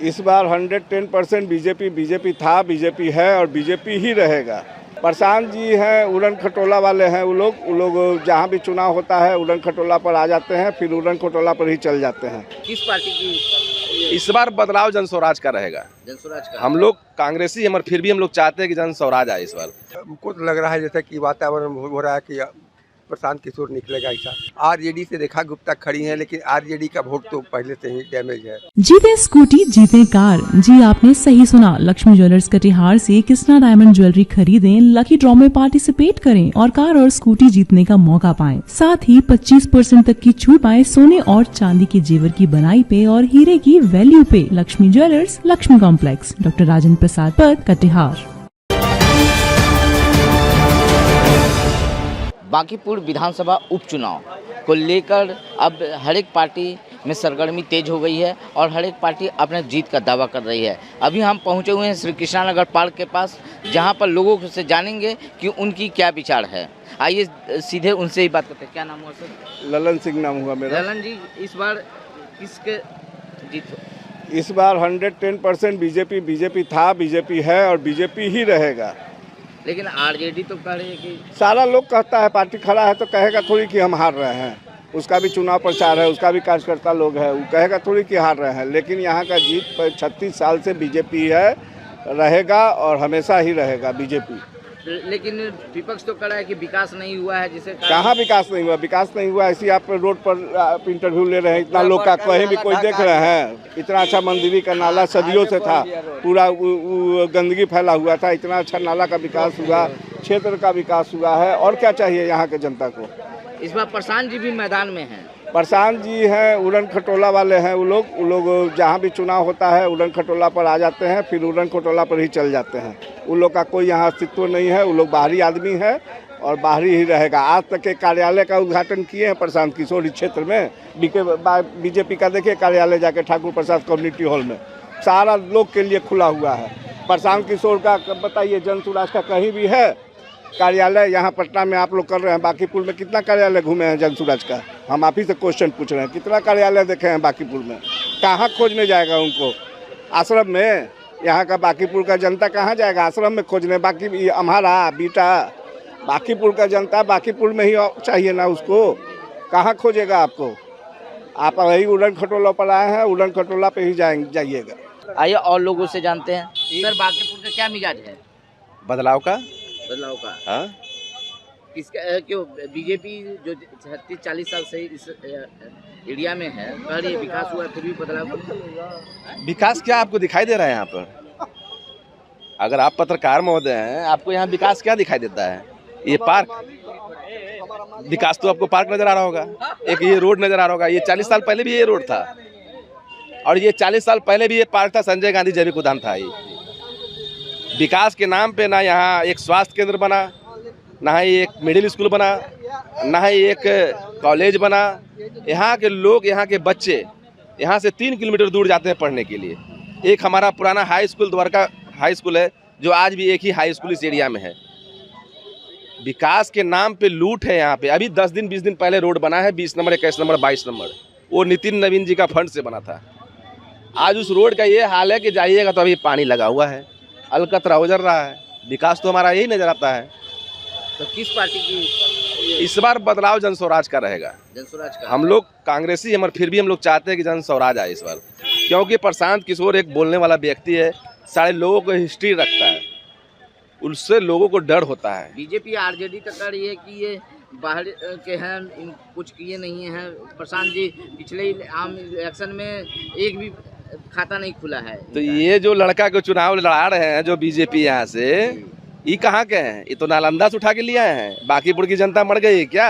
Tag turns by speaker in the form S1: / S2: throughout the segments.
S1: इस बार 110% बीजेपी था, बीजेपी है और बीजेपी ही रहेगा। प्रशांत जी हैं, उड़न खटोला वाले हैं। वो लोग जहाँ भी चुनाव होता है उड़न खटोला पर आ जाते हैं, फिर उड़न खटोला पर ही चल जाते हैं।
S2: किस पार्टी की?
S3: इस बार बदलाव जन स्वराज का रहेगा।
S2: जन स्वराज का।
S3: हम लोग कांग्रेसी हैं, मगर फिर भी हम लोग चाहते हैं कि जन स्वराज आए इस बार।
S4: हमको तो लग रहा है जैसे कि वातावरण हो रहा है कि प्रशांत किशोर निकलेगा ऐसा। आरजेडी से रेखा गुप्ता खड़ी हैं, लेकिन आरजेडी का वोट तो पहले से ही डैमेज है।
S5: जीते स्कूटी जीते कार। जी आपने सही सुना। लक्ष्मी ज्वेलर्स कटिहार से कृष्णा डायमंड ज्वेलरी खरीदें, लकी ड्रॉ में पार्टिसिपेट करें और कार और स्कूटी जीतने का मौका पाएं। साथ ही 25% तक की छूट पाएं सोने और चांदी के जेवर की बनाई पे और हीरे की वैल्यू पे। Lakshmi jewellers, Lakshmi complex, doctor Rajendra Prasad Path, Katihar.
S2: Bankipur विधानसभा उपचुनाव को लेकर अब हर एक पार्टी में सरगर्मी तेज हो गई है और हर एक पार्टी अपने जीत का दावा कर रही है। अभी हम पहुंचे हुए हैं श्री कृष्णा नगर पार्क के पास, जहां पर लोगों से जानेंगे कि उनकी क्या विचार है। आइए सीधे उनसे ही बात करते हैं। क्या नाम हुआ सर?
S1: ललन सिंह नाम हुआ मेरा।
S2: ललन जी, इस बार किसके जीत?
S1: इस बार 110% बीजेपी था, बीजेपी है और बीजेपी ही रहेगा।
S2: लेकिन आरजेडी तो कह रही है कि
S1: सारा लोग कहता है, पार्टी खड़ा है तो कहेगा थोड़ी कि हम हार रहे हैं। उसका भी चुनाव प्रचार है, उसका भी कार्यकर्ता लोग है, वो कहेगा थोड़ी कि हार रहे हैं। लेकिन यहाँ का जीत 36 साल से बीजेपी है, रहेगा और हमेशा ही रहेगा बीजेपी।
S2: लेकिन विपक्ष तो कह रहा है कि विकास नहीं हुआ है, जिसे
S1: कहाँ विकास नहीं हुआ? विकास नहीं हुआ ऐसी आप रोड पर आप इंटरव्यू ले रहे हैं, इतना लोग का कहीं भी कोई देख रहे हैं? इतना अच्छा मंदिरी का नाला सदियों से था, पूरा गंदगी फैला हुआ था। इतना अच्छा नाला का विकास हुआ, क्षेत्र का विकास हुआ है। और क्या चाहिए यहाँ के जनता को?
S2: इस बार प्रशांत जी भी मैदान में हैं।
S1: प्रशांत जी हैं, उड़न खटोला वाले हैं। वो लोग जहाँ भी चुनाव होता है उड़न खटोला पर आ जाते हैं, फिर उड़न खटोला पर ही चल जाते हैं। उन लोग का कोई यहाँ अस्तित्व नहीं है। वो लोग बाहरी आदमी है और बाहरी ही रहेगा। आज तक के कार्यालय का उद्घाटन किए हैं प्रशांत किशोर इस क्षेत्र में। बीजेपी का देखिए कार्यालय जाके ठाकुर प्रसाद कम्युनिटी हॉल में सारा लोग के लिए खुला हुआ है। प्रशांत किशोर का बताइए, जन स्वराज का कहीं भी है कार्यालय? यहाँ पटना में आप लोग कर रहे हैं, बांकीपुर में कितना कार्यालय घूमे हैं जन स्वराज का? हम आप ही से क्वेश्चन पूछ रहे हैं, कितना कार्यालय देखे हैं बांकीपुर में? कहाँ खोजने जाएगा उनको? आश्रम में? यहाँ का बांकीपुर का जनता कहाँ जाएगा आश्रम में खोजने? बाकी हमारा बीटा बांकीपुर का जनता बांकीपुर में ही चाहिए ना, उसको कहाँ खोजेगा आपको? आप वही उड़न खटोला पर आए हैं, उड़न खटोला पे ही जाइएगा।
S2: आइए और लोगों से जानते हैं। सर, बांकीपुर का क्या मिजाज है?
S3: बदलाव का हाँ?
S2: किसका? क्यों बीजेपी जो 36-40 साल से इस एरिया में है, कह रही है विकास हुआ, फिर भी बदलाव?
S3: विकास क्या आपको दिखाई दे रहा है यहाँ पर? अगर आप पत्रकार महोदय हैं, आपको यहाँ विकास क्या दिखाई देता है? ये पार्क विकास तो आपको पार्क नजर आ रहा होगा, एक ये रोड नजर आ रहा होगा। ये 40 साल पहले भी ये रोड था और ये 40 साल पहले भी ये पार्क था, संजय गांधी जैविक उद्यान था। ये विकास के नाम पे ना यहाँ एक स्वास्थ्य केंद्र बना, ना ही एक मिडिल स्कूल बना, ना ही एक कॉलेज बना। यहाँ के लोग, यहाँ के बच्चे यहाँ से 3 किलोमीटर दूर जाते हैं पढ़ने के लिए। एक हमारा पुराना high school Dwarka high school है, जो आज भी एक ही हाई स्कूल इस एरिया में है। विकास के नाम पे लूट है यहाँ पे। अभी 10 दिन 20 दिन पहले रोड बना है, 20 नंबर 21 नंबर 22 नंबर, वो नितिन नवीन जी का फंड से बना था। आज उस रोड का ये हाल है कि जाइएगा तो अभी पानी लगा हुआ है, अलकतरा उजर रहा है। विकास तो हमारा यही नजर आता है।
S2: तो किस पार्टी की?
S3: इस बार बदलाव जन स्वराज का रहेगा।
S2: जन स्वराज का।
S3: हम लोग कांग्रेसी हैं, मगर फिर भी हम लोग चाहते हैं कि जन स्वराज आए इस बार, क्योंकि प्रशांत किशोर एक बोलने वाला व्यक्ति है, सारे लोगों को हिस्ट्री रखता है, उससे लोगों को डर होता है।
S2: बीजेपी आरजेडी तक कह रही है कि ये बाहर के हैं, कुछ किए नहीं हैं। प्रशांत जी पिछले आम इलेक्शन में एक भी खाता नहीं खुला है।
S3: तो ये जो लड़का को चुनाव लड़ा रहे हैं जो बीजेपी यहाँ से, ये कहाँ के हैं? ये तो नालंदा से उठा के लिए आए हैं। बांकीपुर की जनता मर गई क्या?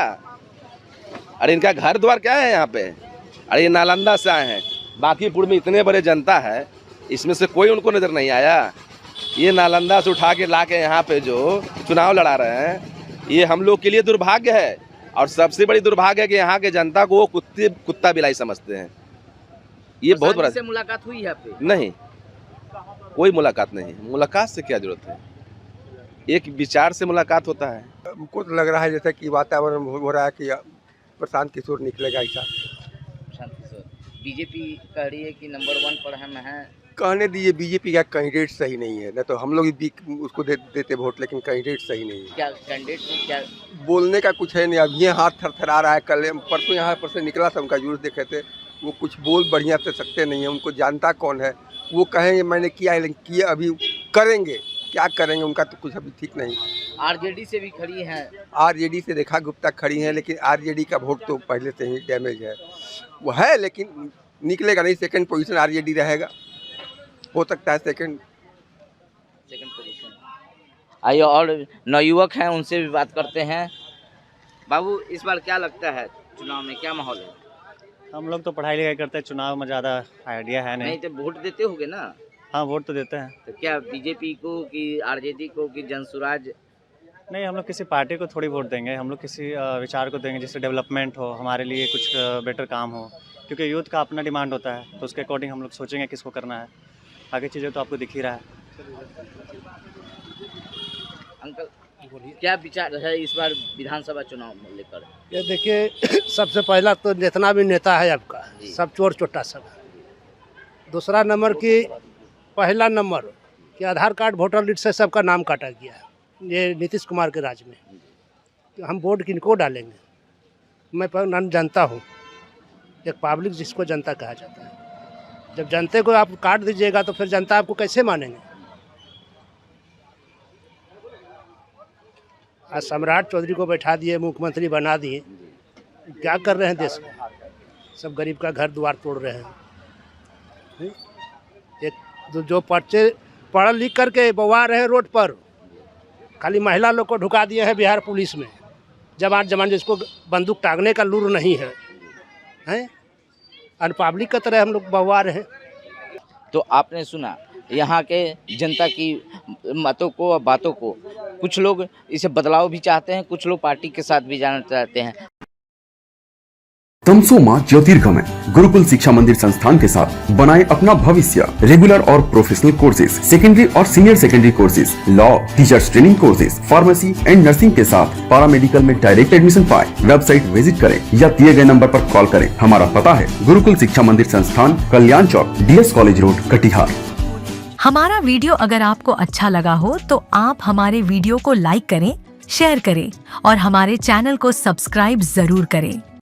S3: अरे इनका घर द्वार क्या है यहाँ पे? अरे ये नालंदा से आए हैं। बांकीपुर में इतने बड़े जनता है, इसमें से कोई उनको नजर नहीं आया। ये नालंदा से उठा के ला के यहाँ पे जो चुनाव लड़ा रहे हैं, ये हम लोग के लिए दुर्भाग्य है। और सबसे बड़ी दुर्भाग्य है कि यहाँ के जनता को वो कुत्ता बिलाई समझते हैं। ये बहुत बड़ा।
S2: से मुलाकात हुई है आपकी?
S3: नहीं, कोई मुलाकात नहीं। मुलाकात से क्या जरूरत है? एक विचार से मुलाकात होता है।
S4: हमको तो लग रहा है जैसे कि वातावरण हो रहा है कि प्रशांत किशोर निकलेगा ऐसा।
S2: प्रशांत किशोर बीजेपी कह रही है कि नंबर 1 पर हम हैं,
S4: कहने दीजिए बीजेपी का कैंडिडेट सही नहीं है, न तो हम लोग भी उसको देते वोट, लेकिन कैंडिडेट सही नहीं है।
S2: क्या कैंडिडेट में क्या
S4: बोलने का कुछ है नहीं। अब ये हाथ थरथरा रहा है। कल परसों यहाँ पर से निकला था, उनका जुलूस देखे थे, वो कुछ बोल बढ़िया से सकते नहीं है। उनको जानता कौन है, वो कहेंगे मैंने किया है, लेकिन किया अभी करेंगे क्या करेंगे उनका तो कुछ अभी ठीक नहीं।
S2: आरजेडी से भी खड़ी हैं।
S4: आरजेडी से रेखा गुप्ता खड़ी हैं, लेकिन आरजेडी का वोट तो पहले से ही डैमेज है। वो है लेकिन निकलेगा नहीं। सेकंड पोजीशन आरजेडी रहेगा, हो सकता है सेकंड
S2: पोजीशन। आइए और नवयुवक हैं, उनसे भी बात करते हैं। बाबू, इस बार क्या लगता है चुनाव में, क्या माहौल है?
S6: हम लोग तो पढ़ाई लिखाई करते हैं, चुनाव में ज़्यादा आइडिया है नहीं।
S2: तो वोट देते होगे ना?
S6: हाँ, वोट तो देते हैं।
S2: तो क्या बीजेपी को कि आरजेडी को कि जनसुराज?
S6: नहीं, हम लोग किसी पार्टी को थोड़ी वोट देंगे। हम लोग किसी विचार को देंगे जिससे डेवलपमेंट हो, हमारे लिए कुछ बेटर काम हो, क्योंकि यूथ का अपना डिमांड होता है, तो उसके अकॉर्डिंग हम लोग सोचेंगे किसको करना है। आगे चीज़ें तो आपको दिख ही रहा है।
S2: अंकल, क्या विचार है इस बार विधानसभा चुनाव में लेकर?
S7: ये देखिए, सबसे पहला तो जितना भी नेता है आपका, सब चोर चोटा सब है। दूसरा नंबर की पहला नंबर कि आधार कार्ड वोटर लिस्ट से सबका नाम काटा गया है, ये नीतीश कुमार के राज में। तो हम वोट किनको डालेंगे? मैं पर जनता हूँ, एक पब्लिक जिसको जनता कहा जाता है। जब जनता को आप काट दीजिएगा तो फिर जनता आपको कैसे मानेंगे? आज सम्राट चौधरी को बैठा दिए, मुख्यमंत्री बना दिए, क्या कर रहे हैं देश में? सब गरीब का घर द्वार तोड़ रहे हैं। एक जो बच्चे पढ़ लिख करके बवा रहे हैं रोड पर, खाली महिला लोग को ढुका दिए हैं बिहार पुलिस में। जवान जिसको बंदूक टांगने का लूर नहीं है, हैं? अनपब्लिक की तरह हम लोग बवा रहे हैं।
S2: तो आपने सुना यहाँ के जनता की मतों को और बातों को। कुछ लोग इसे बदलाव भी चाहते हैं, कुछ लोग पार्टी के साथ भी जाना चाहते हैं।
S8: तमसोमा ज्योतिर्गमय गुरुकुल शिक्षा मंदिर संस्थान के साथ बनाए अपना भविष्य। रेगुलर और प्रोफेशनल कोर्सेज, सेकेंडरी और senior secondary courses, law, teachers training courses, pharmacy and nursing के साथ पैरामेडिकल में डायरेक्ट एडमिशन पाए। वेबसाइट विजिट करें या दिए गए नंबर पर कॉल करें। हमारा पता है गुरुकुल शिक्षा मंदिर संस्थान, कल्याण चौक, DS कॉलेज रोड, कटिहार।
S9: हमारा वीडियो अगर आपको अच्छा लगा हो तो आप हमारे वीडियो को लाइक करें, शेयर करें और हमारे चैनल को सब्सक्राइब जरूर करें।